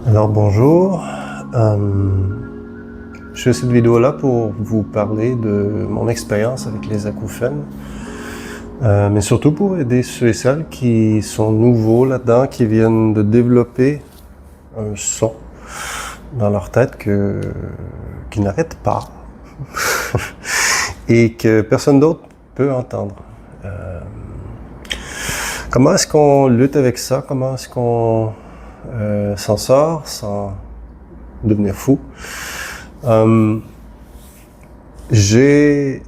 Alors bonjour, je fais cette vidéo-là pour vous parler de mon expérience avec les acouphènes, mais surtout pour aider ceux et celles qui sont nouveaux là-dedans, qui viennent de développer un son dans leur tête qui n'arrête pas et que personne d'autre peut entendre. Comment est-ce qu'on lutte avec ça? Comment est-ce qu'on s'en sort sans devenir fou? J'ai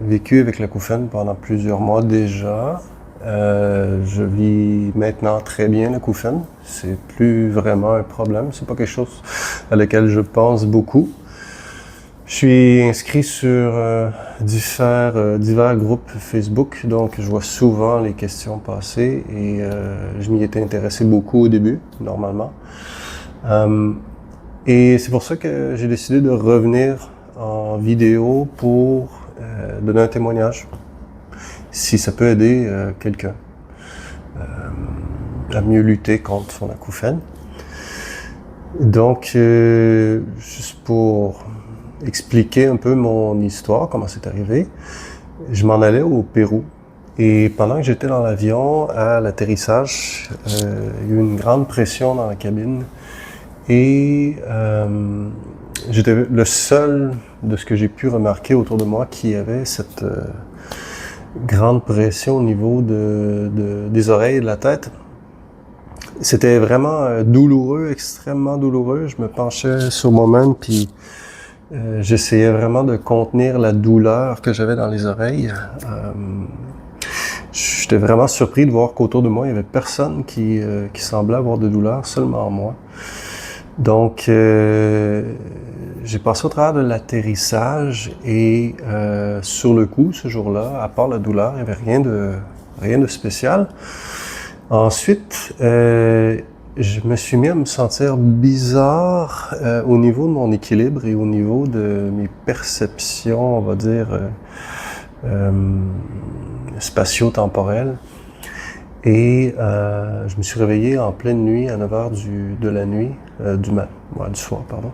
vécu avec l'acouphène pendant plusieurs mois déjà. Je vis maintenant très bien l'acouphène. C'est plus vraiment un problème. C'est pas quelque chose à laquelle je pense beaucoup. Je suis inscrit sur divers groupes Facebook, donc je vois souvent les questions passer et je m'y étais intéressé beaucoup au début, normalement. Et c'est pour ça que j'ai décidé de revenir en vidéo pour donner un témoignage, si ça peut aider quelqu'un à mieux lutter contre son acouphène. Donc, juste pour expliquer un peu mon histoire, comment c'est arrivé, je m'en allais au Pérou. Et pendant que j'étais dans l'avion, à l'atterrissage, il y a eu une grande pression dans la cabine. Et j'étais le seul de ce que j'ai pu remarquer autour de moi qui avait cette grande pression au niveau des oreilles et de la tête. C'était vraiment douloureux, extrêmement douloureux. Je me penchais sur moi-même puis j'essayais vraiment de contenir la douleur que j'avais dans les oreilles. J'étais vraiment surpris de voir qu'autour de moi, il y avait personne qui semblait avoir de douleur, seulement moi. Donc, j'ai passé au travers de l'atterrissage et sur le coup, ce jour-là, à part la douleur, il n'y avait rien de spécial. Ensuite, je me suis mis à me sentir bizarre au niveau de mon équilibre et au niveau de mes perceptions, on va dire, spatio-temporelles. Et je me suis réveillé en pleine nuit, à 9h du soir, pardon.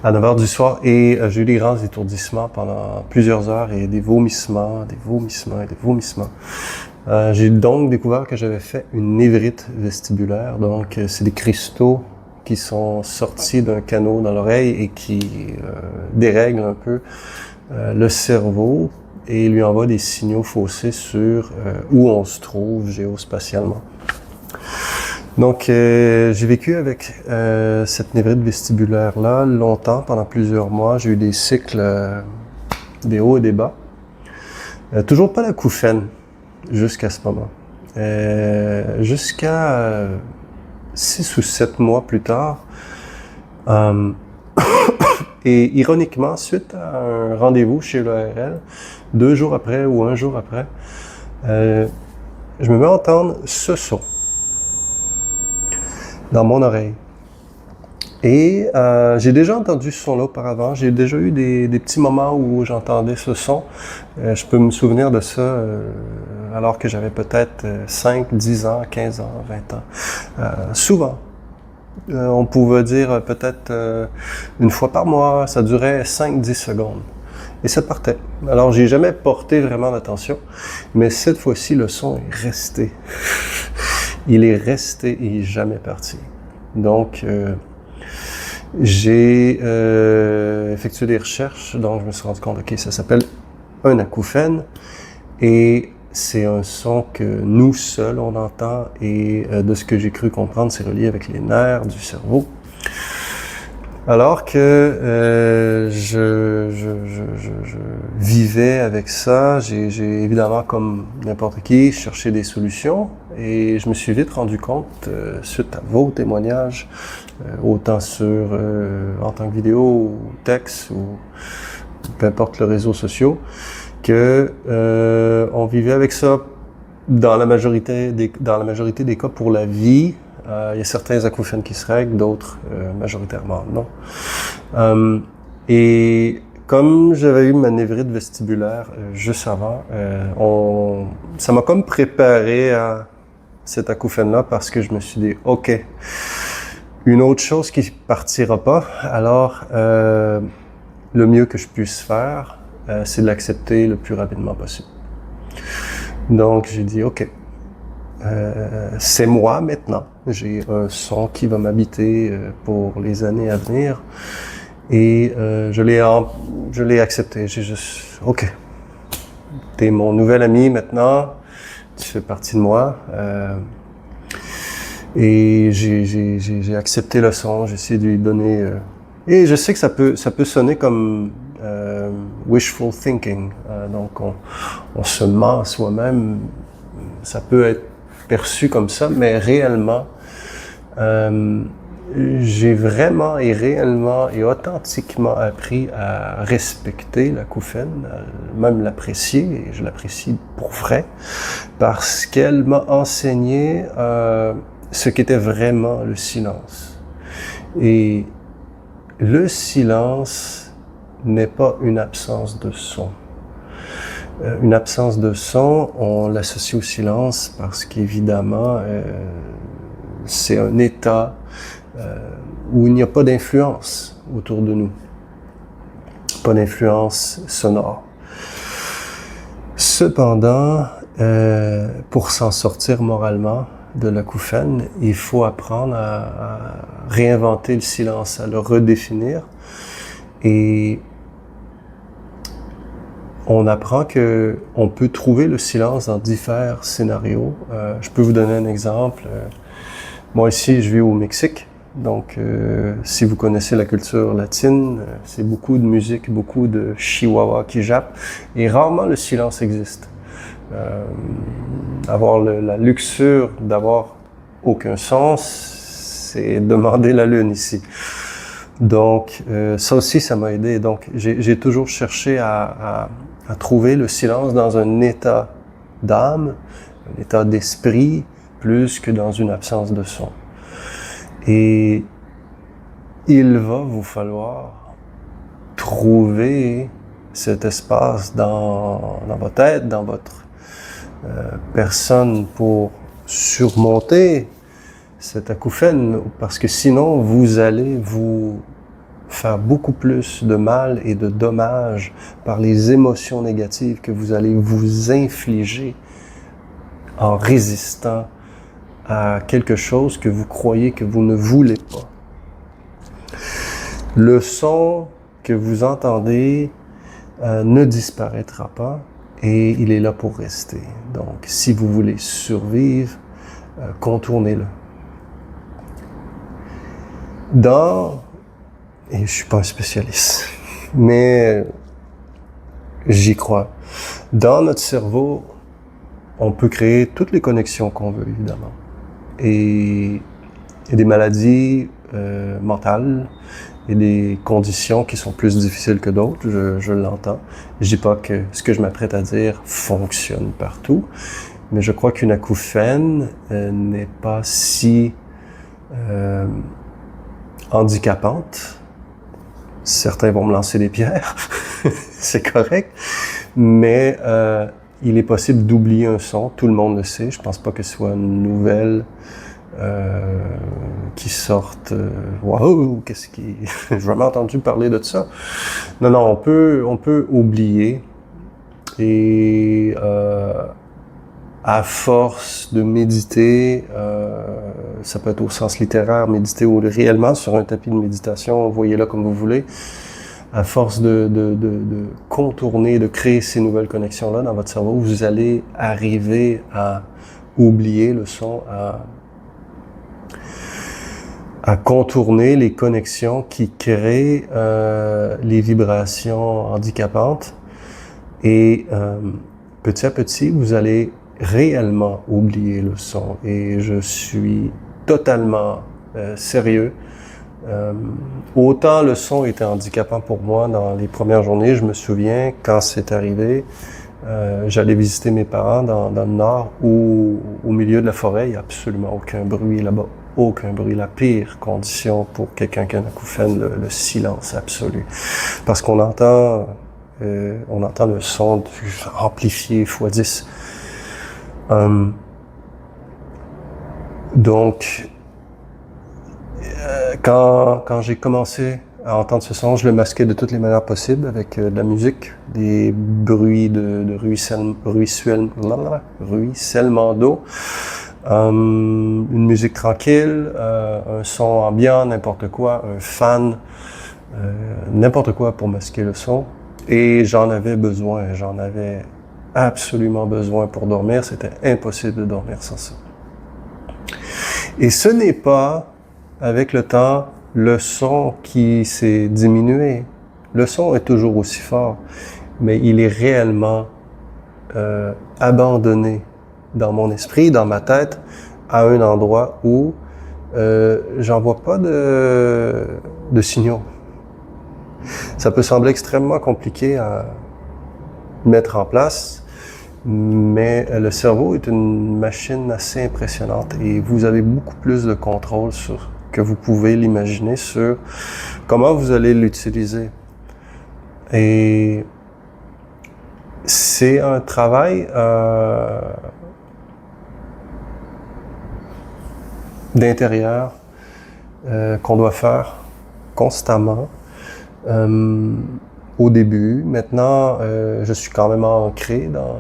À 9h du soir, et j'ai eu des grands étourdissements pendant plusieurs heures et des vomissements. J'ai donc découvert que j'avais fait une névrite vestibulaire. Donc, c'est des cristaux qui sont sortis d'un canot dans l'oreille et qui dérèglent un peu le cerveau et lui envoie des signaux faussés sur où on se trouve géospatialement. Donc, j'ai vécu avec cette névrite vestibulaire-là longtemps, pendant plusieurs mois. J'ai eu des cycles, des hauts et des bas. Toujours pas l'acouphène jusqu'à ce moment. Jusqu'à 6 ou 7 mois plus tard, et ironiquement, suite à un rendez-vous chez l'ORL, 2 jours après ou 1 jour après, je me mets à entendre ce son dans mon oreille. Et j'ai déjà entendu ce son-là auparavant. J'ai déjà eu des petits moments où j'entendais ce son. Je peux me souvenir de ça alors que j'avais peut-être 5, 10 ans, 15 ans, 20 ans. Souvent. On pouvait dire peut-être une fois par mois. Ça durait 5-10 secondes. Et ça partait. Alors, j'ai jamais porté vraiment d'attention. Mais cette fois-ci, le son est resté. Il est resté et il n'est jamais parti. Donc, j'ai effectué des recherches, donc je me suis rendu compte, ok, ça s'appelle un acouphène et c'est un son que nous seuls on entend et de ce que j'ai cru comprendre, c'est relié avec les nerfs du cerveau. Alors que je vivais avec ça, j'ai évidemment, comme n'importe qui, cherché des solutions et je me suis vite rendu compte, suite à vos témoignages, autant en tant que vidéo ou texte ou peu importe le réseau social, que on vivait avec ça dans la majorité des cas pour la vie. Il y a certains acouphènes qui se règlent, d'autres majoritairement non. Et comme j'avais eu ma névrite vestibulaire juste avant, ça m'a comme préparé à cet acouphène-là parce que je me suis dit, OK, une autre chose qui partira pas, alors le mieux que je puisse faire, c'est de l'accepter le plus rapidement possible. Donc, j'ai dit, OK, c'est moi maintenant. J'ai un son qui va m'habiter pour les années à venir. Et je l'ai accepté. J'ai juste, OK, t'es mon nouvel ami maintenant. Tu fais partie de moi. Et j'ai accepté le son. J'ai essayé de lui donner... et je sais que ça peut sonner comme wishful thinking. Donc, on se ment à soi-même. Ça peut être perçu comme ça, mais réellement, j'ai vraiment et réellement et authentiquement appris à respecter l'acouphène, à même l'apprécier, et je l'apprécie pour vrai, parce qu'elle m'a enseigné ce qu'était vraiment le silence. Et le silence n'est pas une absence de son. Une absence de son, on l'associe au silence parce qu'évidemment, c'est un état où il n'y a pas d'influence autour de nous. Pas d'influence sonore. Cependant, pour s'en sortir moralement de l'acouphène, il faut apprendre à réinventer le silence, à le redéfinir. Et on apprend que on peut trouver le silence dans divers scénarios. Je peux vous donner un exemple. Moi ici, je vis au Mexique. Donc, si vous connaissez la culture latine, c'est beaucoup de musique, beaucoup de chihuahua qui jappent. Et rarement le silence existe. Avoir la luxure d'avoir aucun sens, c'est demander la lune ici. Donc, ça aussi, ça m'a aidé. Donc, j'ai toujours cherché à trouver le silence dans un état d'âme, un état d'esprit, plus que dans une absence de son. Et il va vous falloir trouver cet espace dans votre tête, dans votre personne pour surmonter cet acouphène, parce que sinon vous allez vous faire beaucoup plus de mal et de dommages par les émotions négatives que vous allez vous infliger en résistant à quelque chose que vous croyez que vous ne voulez pas. Le son que vous entendez ne disparaîtra pas et il est là pour rester. Donc, si vous voulez survivre, contournez-le. Et je suis pas un spécialiste, mais j'y crois. Dans notre cerveau, on peut créer toutes les connexions qu'on veut, évidemment. Et il y a des maladies mentales et des conditions qui sont plus difficiles que d'autres, je l'entends. Je dis pas que ce que je m'apprête à dire fonctionne partout, mais je crois qu'une acouphène n'est pas si handicapante. Certains vont me lancer des pierres, c'est correct, mais il est possible d'oublier un son, tout le monde le sait, je pense pas que ce soit une nouvelle qui sorte, waouh, qu'est-ce qui, j'ai jamais entendu parler de ça. Non, on peut oublier et à force de méditer, ça peut être au sens littéraire, méditer ou réellement sur un tapis de méditation, voyez-le comme vous voulez, à force de contourner, de créer ces nouvelles connexions-là dans votre cerveau, vous allez arriver à oublier le son, à contourner les connexions qui créent les vibrations handicapantes. Et petit à petit, vous allez réellement oublier le son. Et je suis totalement sérieux. Autant le son était handicapant pour moi dans les premières journées, je me souviens quand c'est arrivé, j'allais visiter mes parents dans le nord où au milieu de la forêt, il n'y a absolument aucun bruit là-bas. Aucun bruit, la pire condition pour quelqu'un qui a un acouphène, le silence absolu. Parce qu'on entend le son amplifié x10. Donc, quand j'ai commencé à entendre ce son, je le masquais de toutes les manières possibles avec de la musique, des bruits de ruissellement d'eau, une musique tranquille, un son ambiant, n'importe quoi, un fan, n'importe quoi pour masquer le son. Et j'en avais besoin, j'en avais absolument besoin pour dormir. C'était impossible de dormir sans ça. Et ce n'est pas, avec le temps, le son qui s'est diminué. Le son est toujours aussi fort, mais il est réellement abandonné dans mon esprit, dans ma tête, à un endroit où j'en vois pas de signaux. Ça peut sembler extrêmement compliqué à mettre en place, mais le cerveau est une machine assez impressionnante et vous avez beaucoup plus de contrôle sur que vous pouvez l'imaginer sur comment vous allez l'utiliser. Et c'est un travail d'intérieur qu'on doit faire constamment. Au début, maintenant, je suis quand même ancré dans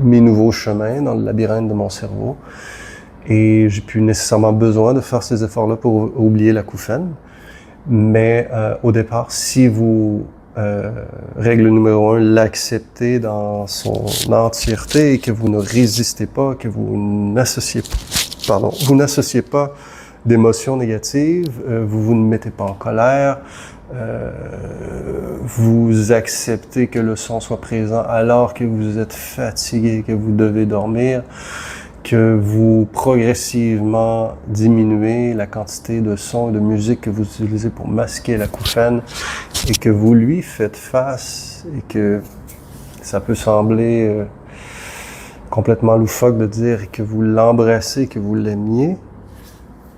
mes nouveaux chemins, dans le labyrinthe de mon cerveau. Et j'ai plus nécessairement besoin de faire ces efforts-là pour oublier l'acouphène. Mais au départ, si vous, règle numéro 1, l'acceptez dans son entièreté et que vous ne résistez pas, que vous n'associez pas d'émotions négatives, vous ne mettez pas en colère, vous acceptez que le son soit présent alors que vous êtes fatigué, que vous devez dormir, que vous progressivement diminuez la quantité de son et de musique que vous utilisez pour masquer l'acouphène et que vous lui faites face et que ça peut sembler complètement loufoque de dire que vous l'embrassez, que vous l'aimiez,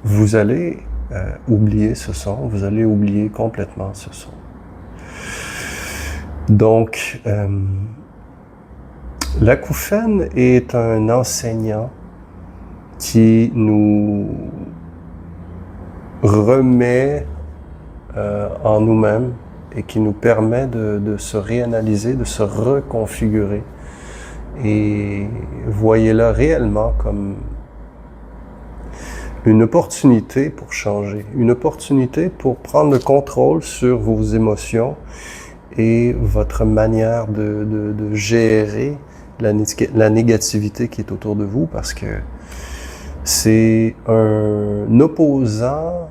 vous allez oublier ce son, vous allez oublier complètement ce son. Donc, l'acouphène est un enseignant qui nous remet en nous-mêmes et qui nous permet de se réanalyser, de se reconfigurer. Et voyez-le réellement comme une opportunité pour changer, une opportunité pour prendre le contrôle sur vos émotions et votre manière de gérer la négativité qui est autour de vous, parce que c'est un opposant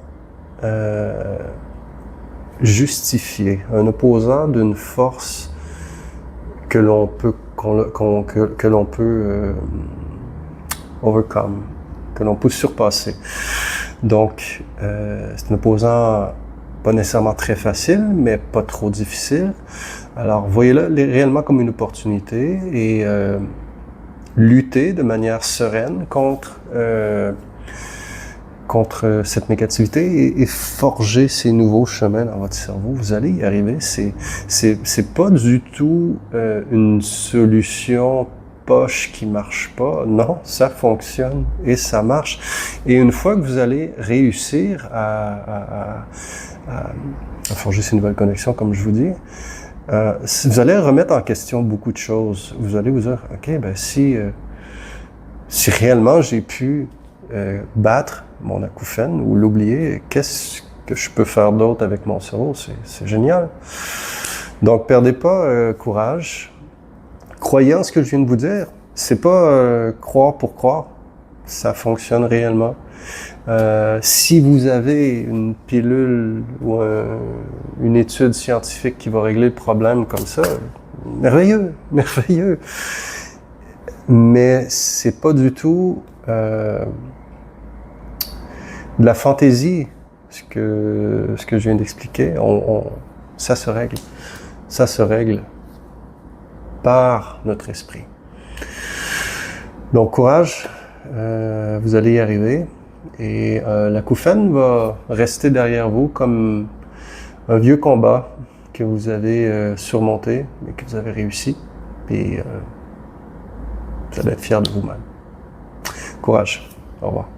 justifié, un opposant d'une force que l'on peut overcome, que l'on peut surpasser. Donc, c'est un opposant pas nécessairement très facile, mais pas trop difficile. Alors, voyez-le réellement comme une opportunité et lutter de manière sereine contre cette négativité et forger ces nouveaux chemins dans votre cerveau. Vous allez y arriver. C'est pas du tout une solution poche qui marche pas. Non, ça fonctionne et ça marche. Et une fois que vous allez réussir à forger ces nouvelles connexions, comme je vous dis, vous allez remettre en question beaucoup de choses. Vous allez vous dire, OK, ben si réellement j'ai pu battre mon acouphène ou l'oublier, qu'est-ce que je peux faire d'autre avec mon cerveau? C'est génial. Donc, perdez pas courage. Croyez en ce que je viens de vous dire. C'est pas croire pour croire. Ça fonctionne réellement. Si vous avez une pilule ou une étude scientifique qui va régler le problème comme ça, merveilleux, merveilleux. Mais c'est pas du tout de la fantaisie, ce que je viens d'expliquer. Ça se règle. Ça se règle par notre esprit. Donc, courage, vous allez y arriver. Et l'acouphène va rester derrière vous comme un vieux combat que vous avez surmonté et que vous avez réussi. Et vous allez être fiers de vous-même. courage. Au revoir.